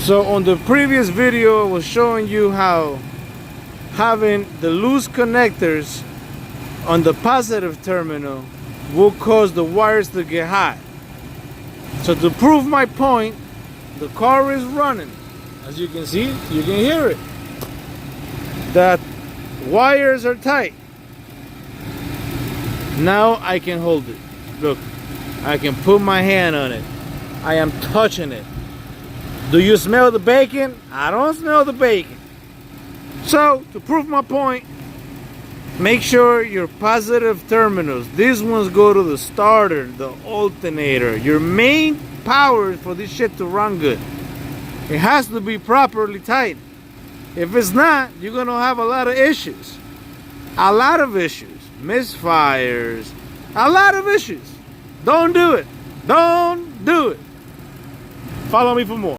So on the previous video I was showing you how having the loose connectors on the positive terminal will cause the wires to get hot. So to prove my point, the car is running. As you can see, you can hear it. That wires are tight. Now I can hold it. Look, I can put my hand on it. I am touching it. Do you smell the bacon? I don't smell the bacon. So, to prove my point, make sure your positive terminals, these ones go to the starter, the alternator, your main power for this shit to run good. It has to be properly tight. If it's not, you're gonna have a lot of issues. A lot of issues. Misfires. A lot of issues. Don't do it. Don't do it. Follow me for more.